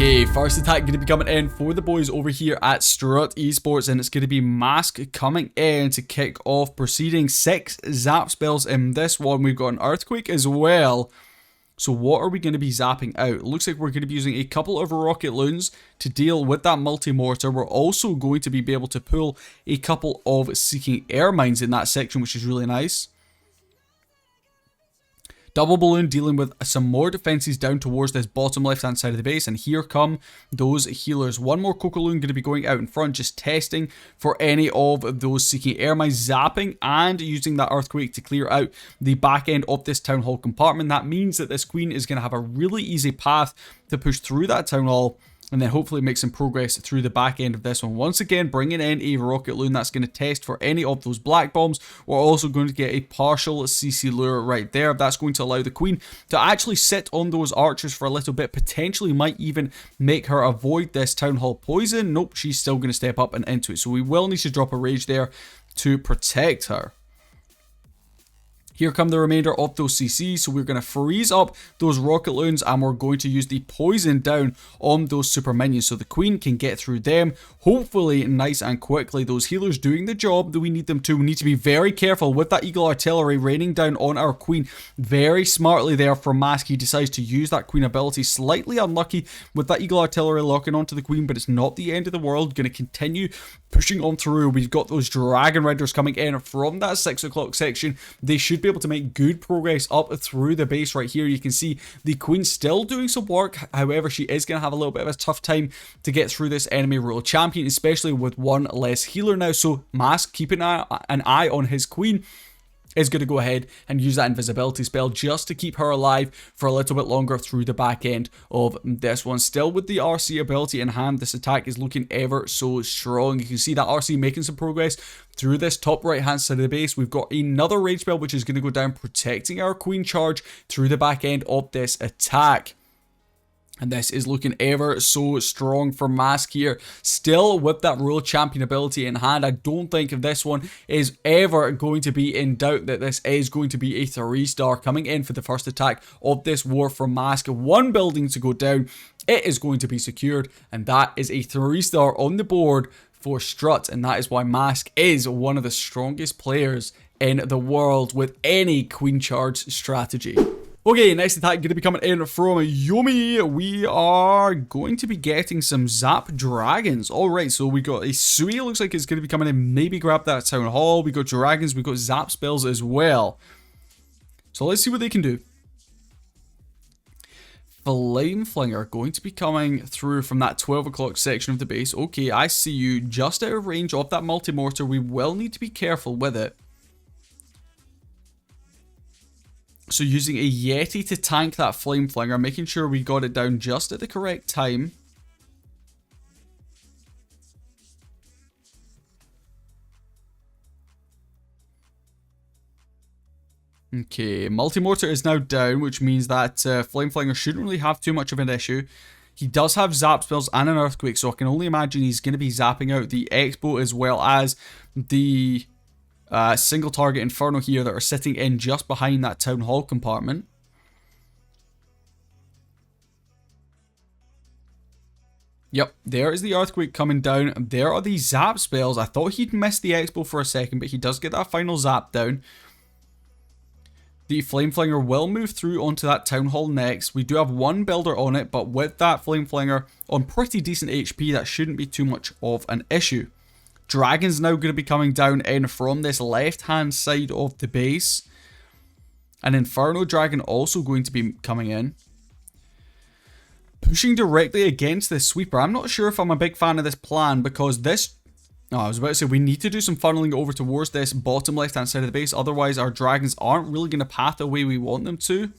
Okay, first attack going to be coming in for the boys over here at STRUT Esports, and it's going to be Mask coming in to kick off proceedings. 6 zap spells in this one. We've got an Earthquake as well. So what are we going to be zapping out? It looks like we're going to be using a couple of Rocket Loons to deal with that Multi-Mortar. We're also going to be able to pull a couple of Seeking Air Mines in that section, which is really nice. Double Balloon dealing with some more defenses down towards this bottom left hand side of the base, and here come those healers. One more Cocoloon going to be going out in front, just testing for any of those Seeking Air Mines, zapping and using that Earthquake to clear out the back end of this Town Hall compartment. That means that this Queen is going to have a really easy path to push through that Town Hall, and then hopefully make some progress through the back end of this one. Once again, bringing in a Rocket Loon that's going to test for any of those Black Bombs. We're also going to get a partial CC Lure right there. That's going to allow the Queen to actually sit on those archers for a little bit. Potentially might even make her avoid this Town Hall poison. Nope, she's still going to step up and into it. So we will need to drop a Rage there to protect her. Here come the remainder of those CCs, so we're going to freeze up those Rocket Loons and we're going to use the poison down on those super minions so the Queen can get through them, hopefully nice and quickly. Those healers doing the job that we need them to. We need to be very careful with that Eagle Artillery raining down on our Queen. Very smartly there from Mask. He decides to use that Queen ability. Slightly unlucky with that Eagle Artillery locking onto the Queen, but it's not the end of the world. Going to continue pushing on through. We've got those Dragon Riders coming in from that 6 o'clock section. They should be able to make good progress up through the base right here. You can see the Queen still doing some work. However, she is going to have a little bit of a tough time to get through this enemy royal champion, especially with one less healer now. So Mask, keeping an eye on his Queen, is going to go ahead and use that invisibility spell just to keep her alive for a little bit longer through the back end of this one. Still with the RC ability in hand, this attack is looking ever so strong. You can see that RC making some progress through this top right hand side of the base. We've got another rage spell which is going to go down, protecting our Queen charge through the back end of this attack. And this is looking ever so strong for Mask here. Still with that Royal Champion ability in hand. I don't think this one is ever going to be in doubt that this is going to be a 3-star coming in for the first attack of this war from Mask. 1 building to go down. It is going to be secured. And that is a 3-star on the board for STRUT. And that is why Mask is one of the strongest players in the world with any Queen Charge strategy. Okay, next attack going to be coming in from Yumi. We are going to be getting some Zap Dragons. Alright, so we got a Sui, looks like it's going to be coming in. Maybe grab that Town Hall. We got Dragons, we got Zap spells as well. So let's see what they can do. Flame Flinger going to be coming through from that 12 o'clock section of the base. Okay, I see you just out of range of that Multi-Mortar. We will need to be careful with it. So using a Yeti to tank that Flame Flinger, making sure we got it down just at the correct time. Okay, Multi-Mortar is now down, which means that Flame Flinger shouldn't really have too much of an issue. He does have Zap spells and an Earthquake, so I can only imagine he's going to be zapping out the Expo as well as the single target Inferno here that are sitting in just behind that Town Hall compartment. Yep, there is the Earthquake coming down. There are the Zap spells. I thought he'd missed the Expo for a second, but he does get that final Zap down. The Flame Flinger will move through onto that Town Hall next. We do have 1 builder on it, but with that Flame Flinger on pretty decent HP, that shouldn't be too much of an issue. Dragon's now going to be coming down in from this left-hand side of the base. An Inferno Dragon also going to be coming in. Pushing directly against this Sweeper. I'm not sure if I'm a big fan of this plan because this... Oh, I was about to say we need to do some funneling over towards this bottom left-hand side of the base. Otherwise, our Dragons aren't really going to path the way we want them to.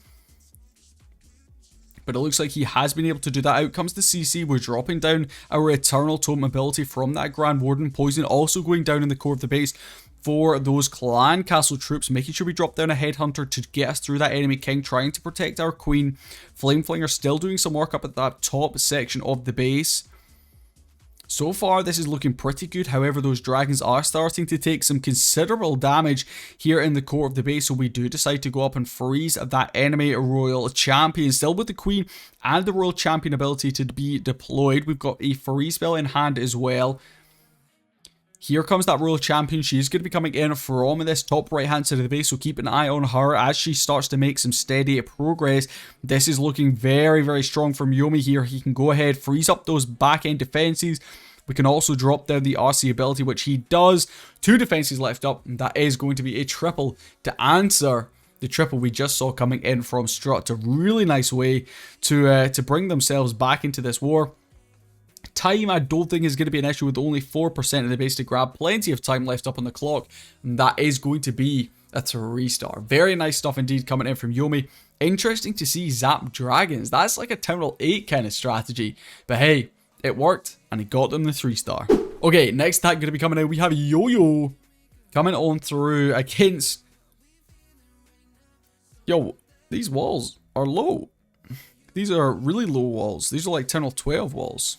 But it looks like he has been able to do that. Out comes the CC. We're dropping down our Eternal Totem ability from that Grand Warden. Poison also going down in the core of the base for those Clan Castle troops. Making sure we drop down a Headhunter to get us through that enemy king. Trying to protect our Queen. Flame Flinger still doing some work up at that top section of the base. So far, this is looking pretty good. However, those dragons are starting to take some considerable damage here in the core of the base. So we do decide to go up and freeze that enemy royal champion. Still with the queen and the royal champion ability to be deployed. We've got a freeze spell in hand as well. Here comes that royal champion. She's going to be coming in from this top right hand side of the base, so keep an eye on her as she starts to make some steady progress. This is looking very, very strong from Yumi here. He can go ahead, freeze up those back end defenses. We can also drop down the RC ability, which he does. 2 defenses left up, and that is going to be a triple to answer the triple we just saw coming in from STRUT. A really nice way to bring themselves back into this war. Time, I don't think is going to be an issue with only 4% of the base to grab. Plenty of time left up on the clock. And that is going to be a 3-star. Very nice stuff indeed coming in from Yumi. Interesting to see Zap Dragons. That's like a Town Hall 8 kind of strategy. But hey, it worked and he got them the 3-star. Okay, next attack going to be coming out. We have Yo-Yo coming on through against... Yo, these walls are low. These are really low walls. These are like Town Hall 12 walls.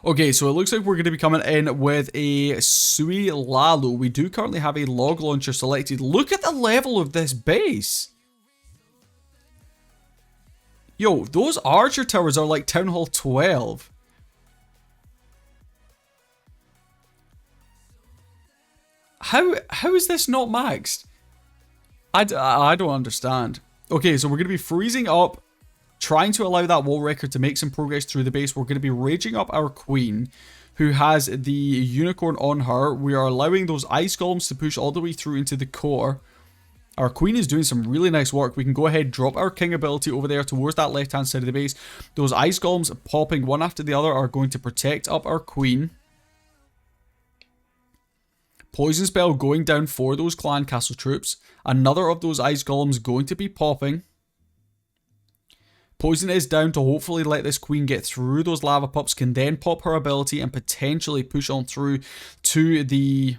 Okay, so it looks like we're going to be coming in with a Sui Lalo. We do currently have a log launcher selected. Look at the level of this base. Yo, those archer towers are like Town Hall 12. How is this not maxed? I don't understand. Okay, so we're going to be freezing up, trying to allow that wall record to make some progress through the base. We're going to be raging up our queen, who has the unicorn on her. We are allowing those ice golems to push all the way through into the core. Our queen is doing some really nice work. We can go ahead, drop our king ability over there towards that left-hand side of the base. Those ice golems popping one after the other are going to protect up our queen. Poison spell going down for those clan castle troops. Another of those ice golems going to be popping. Poison is down to hopefully let this queen get through those lava pups, can then pop her ability and potentially push on through to the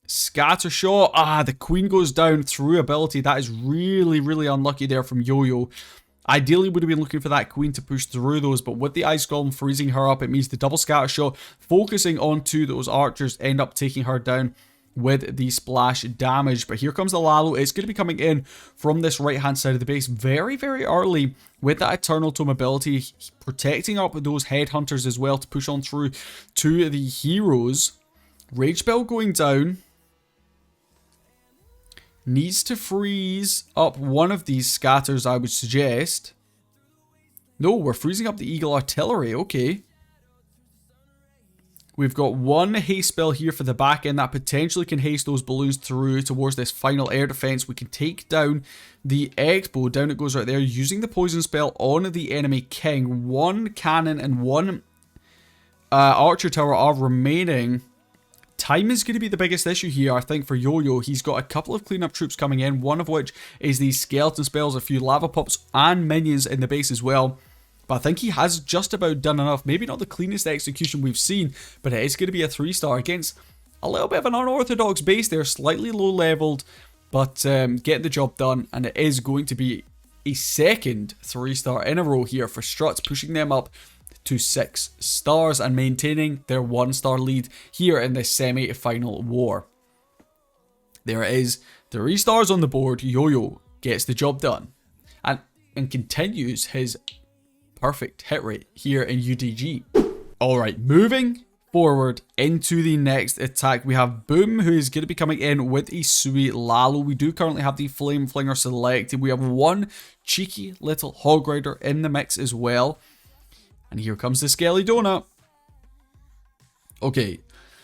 scatter shot. The queen goes down through ability. That is really, really unlucky there from Yo-Yo. Ideally, would have been looking for that queen to push through those, but with the ice golem freezing her up, it means the double scatter shot focusing onto those archers end up taking her down with the splash damage. But here comes the Lalo. It's going to be coming in from this right hand side of the base very, very early with that Eternal Tome ability, protecting up those headhunters as well to push on through to the heroes. Rage spell going down. Needs to freeze up one of these scatters, I would suggest. No, we're freezing up the Eagle Artillery. Okay. We've got one haste spell here for the back end that potentially can haste those balloons through towards this final air defense. We can take down the Expo. Down it goes right there, using the poison spell on the enemy king. One cannon and one archer tower are remaining. Time is going to be the biggest issue here, I think, for Yo-Yo. He's got a couple of cleanup troops coming in, one of which is these skeleton spells, a few lava pups and minions in the base as well. But I think he has just about done enough. Maybe not the cleanest execution we've seen, but it is going to be a 3-star against a little bit of an unorthodox base there, slightly low leveled, but getting the job done. And it is going to be a second 3-star in a row here for STRUT, pushing them up to 6 stars and maintaining their 1-star lead here in this semi-final war. There it is, 3 stars on the board. Yo-Yo gets the job done and continues his perfect hit rate here in UDG. Alright, moving forward into the next attack, we have Boom, who is going to be coming in with a Sui Lalo. We do currently have the Flame Flinger selected. We have one cheeky little Hog Rider in the mix as well. And here comes the Skelly Donut. Okay,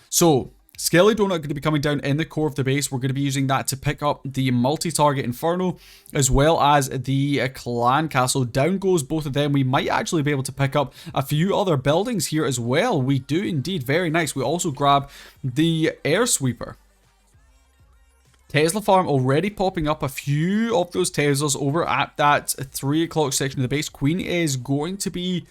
so Skelly Donut going to be coming down in the core of the base. We're going to be using that to pick up the multi-target Inferno as well as the Clan Castle. Down goes both of them. We might actually be able to pick up a few other buildings here as well. We do indeed. Very nice. We also grab the Air Sweeper. Tesla Farm already popping up a few of those Teslas over at that 3 o'clock section of the base. Queen is going to be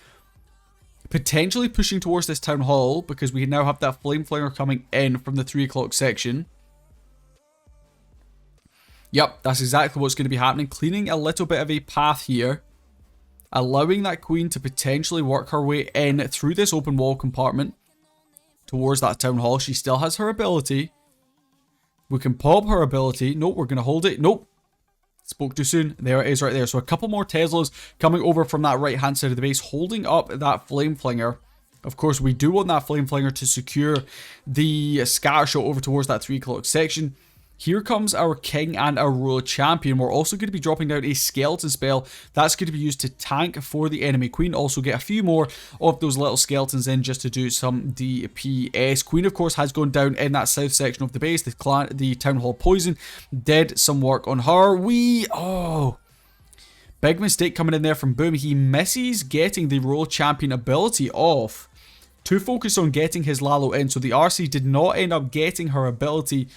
potentially pushing towards this town hall because we now have that Flame Flinger coming in from the 3 o'clock section. Yep, that's exactly what's going to be happening. Cleaning a little bit of a path here allowing that queen to potentially work her way in through this open wall compartment towards that town hall. She still has her ability. We can pop her ability. Nope, we're going to hold it. Nope. Spoke too soon. There it is right there. So a couple more Teslas coming over from that right-hand side of the base, holding up that Flame Flinger. Of course, we do want that Flame Flinger to secure the scatter shot over towards that 3 o'clock section. Here comes our king and our royal champion. We're also going to be dropping down a skeleton spell. That's going to be used to tank for the enemy queen. Also get a few more of those little skeletons in just to do some DPS. Queen, of course, has gone down in that south section of the base. The town hall poison did some work on her. Big mistake coming in there from Boom. He misses getting the royal champion ability off to focus on getting his Lalo in. So the RC did not end up getting her ability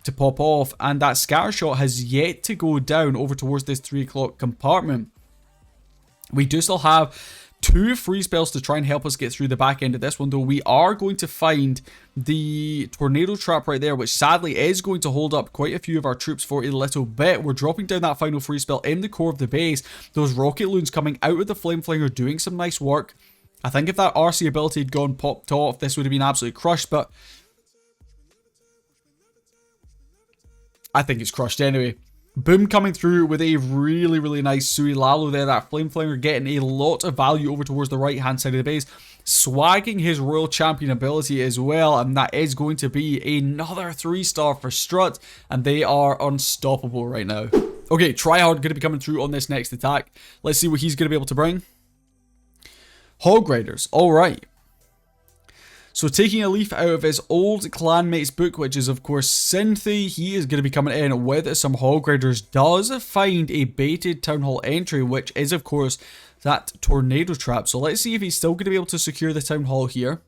to pop off, and that scatter shot has yet to go down over towards this 3 o'clock compartment. We do still have 2 free spells to try and help us get through the back end of this one, though. We are going to find the tornado trap right there, which sadly is going to hold up quite a few of our troops for a little bit. We're dropping down that final free spell in the core of the base. Those rocket loons coming out of the flame flinger doing some nice work. I think if that RC ability had gone popped off, this would have been absolutely crushed, but I think it's crushed anyway. Boom coming through with a really, really nice Sui Lalo there. That Flame Flinger getting a lot of value over towards the right-hand side of the base. Swagging his Royal Champion ability as well. And that is going to be another 3-star for Strut. And they are unstoppable right now. Okay, Tryhard going to be coming through on this next attack. Let's see what he's going to be able to bring. Hog Riders. Alright. So taking a leaf out of his old clanmate's book, which is of course Synthy, he is going to be coming in with some Hog Riders. Does find a baited Town Hall entry, which is of course that tornado trap. So let's see if he's still going to be able to secure the Town Hall here.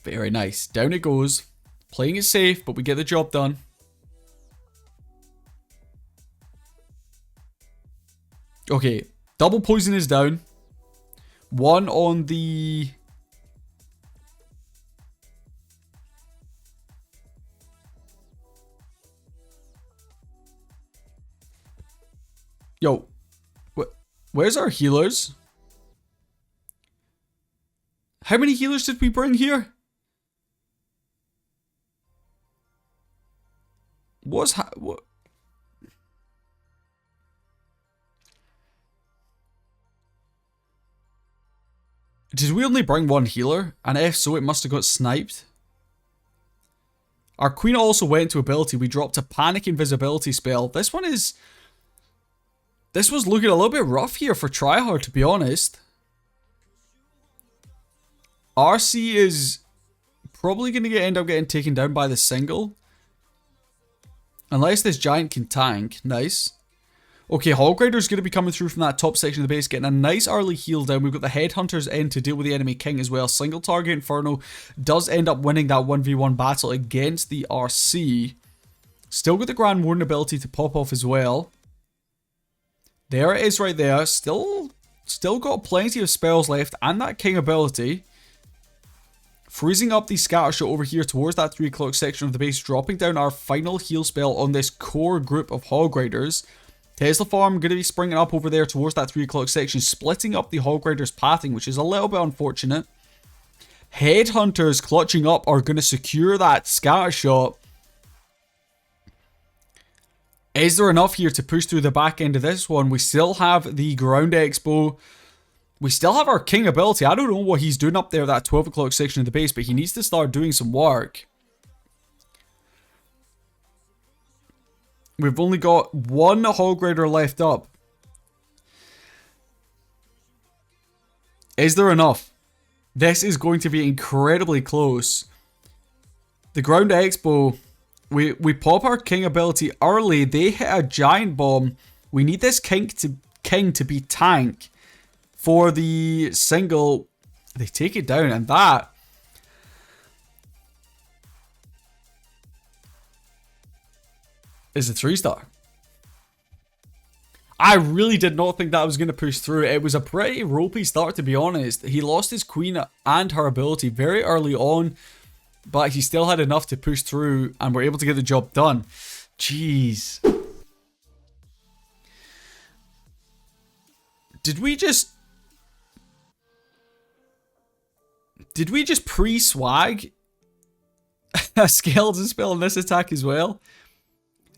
Very nice. Down it goes. Playing it safe, but we get the job done. Okay, double poison is down. One on the... Yo, where's our healers? How many healers did we bring here? What? Did we only bring one healer? And if so, it must have got sniped. Our queen also went to ability. We dropped a panic invisibility spell. This was looking a little bit rough here for Tryhard, to be honest. RC is probably going to end up getting taken down by the single. Unless this giant can tank. Nice. Okay, Hog Rider's going to be coming through from that top section of the base, getting a nice early heal down. We've got the Headhunters in to deal with the enemy king as well. Single target Inferno does end up winning that 1v1 battle against the RC. Still got the Grand Warden ability to pop off as well. There it is right there. Still got plenty of spells left and that king ability. Freezing up the scatter shot over here towards that 3 o'clock section of the base, dropping down our final heal spell on this core group of Hog Riders. Tesla Farm going to be springing up over there towards that 3 o'clock section, splitting up the Hog Riders' pathing, which is a little bit unfortunate. Headhunters clutching up are going to secure that scatter shot. Is there enough here to push through the back end of this one? We still have the Ground Expo. We still have our King ability. I don't know what he's doing up there, that 12 o'clock section of the base, but he needs to start doing some work. We've only got one Hog Rider left up. Is there enough? This is going to be incredibly close. The Ground Expo, we pop our King ability early. They hit a giant bomb. We need this King to be tank for the single. They take it down, and that is a 3-star. I really did not think that was going to push through. It was a pretty ropey start, to be honest. He lost his queen and her ability very early on, but he still had enough to push through and were able to get the job done. Jeez. Did we just pre-swag a skeleton spell in this attack as well?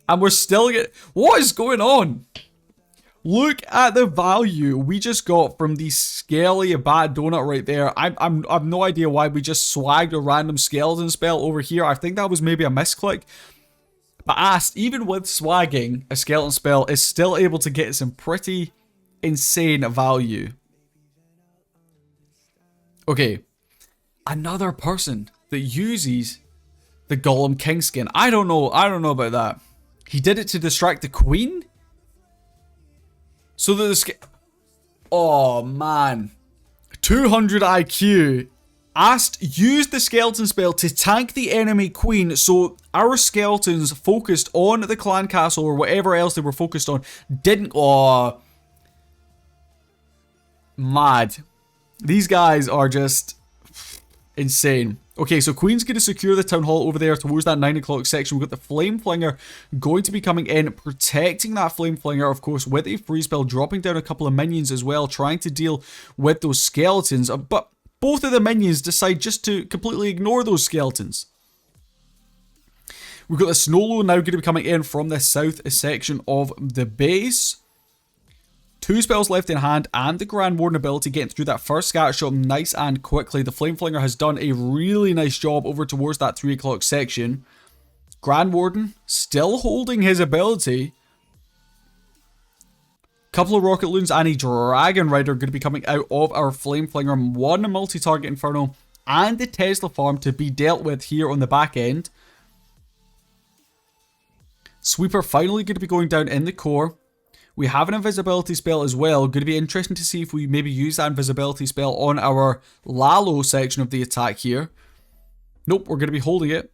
And we're still getting... What is going on? Look at the value we just got from the scaly bad donut right there. I've no idea why we just swagged a random skeleton spell over here. I think that was maybe a misclick. But Ast, even with swagging a skeleton spell, is still able to get some pretty insane value. Okay. Another person that uses the Golem King skin. I don't know about that. He did it to distract the queen? So that the oh man. 200 IQ. Ast used the skeleton spell to tank the enemy queen, so our skeletons focused on the clan castle or whatever else they were focused on didn't... Oh. Mad. These guys are just insane. Okay, so Queen's going to secure the town hall over there towards that 9 o'clock section. We've got the Flame Flinger going to be coming in, protecting that Flame Flinger, of course, with a free spell, dropping down a couple of minions as well, trying to deal with those skeletons. But both of the minions decide just to completely ignore those skeletons. We've got the Snowlow now going to be coming in from the south section of the base. 2 spells left in hand and the Grand Warden ability getting through that first scatter shot nice and quickly. The Flame Flinger has done a really nice job over towards that 3 o'clock section. Grand Warden still holding his ability. Couple of Rocket Loons and a Dragon Rider going to be coming out of our Flame Flinger. 1 multi-target Inferno and the Tesla farm to be dealt with here on the back end. Sweeper finally going to be going down in the core. We have an invisibility spell as well. Going to be interesting to see if we maybe use that invisibility spell on our Lalo section of the attack here. Nope, we're going to be holding it.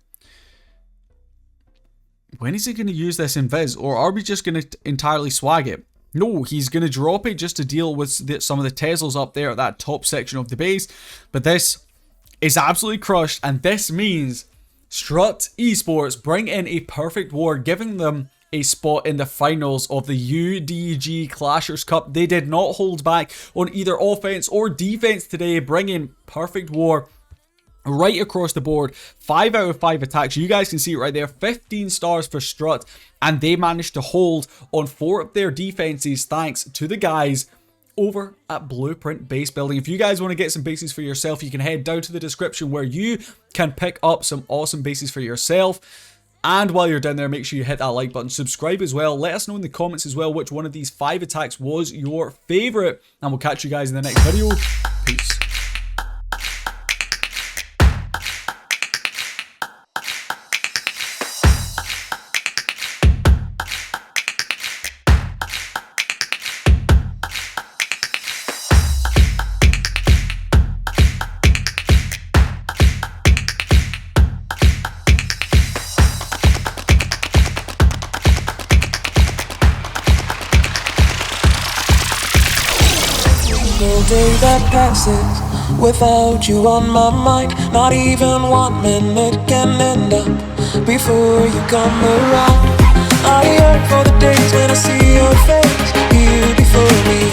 When is he going to use this invis? Or are we just going to entirely swag it? No, he's going to drop it just to deal with some of the Teslas up there at that top section of the base. But this is absolutely crushed. And this means STRUT Esports bring in a perfect war, giving them a spot in the finals of the UDG Clashers Cup. They did not hold back on either offense or defense today, bringing perfect war right across the board. 5 out of 5 attacks. You guys can see it right there. 15 stars for STRUT, and they managed to hold on 4 of their defenses thanks to the guys over at Blueprint Base Building. If you guys want to get some bases for yourself, you can head down to the description where you can pick up some awesome bases for yourself. And while you're down there, make sure you hit that like button, subscribe as well. Let us know in the comments as well which one of these 5 attacks was your favorite. And we'll catch you guys in the next video. Peace. No day that passes without you on my mind. Not even 1 minute can end up before you come around. I yearn for the days when I see your face here before me.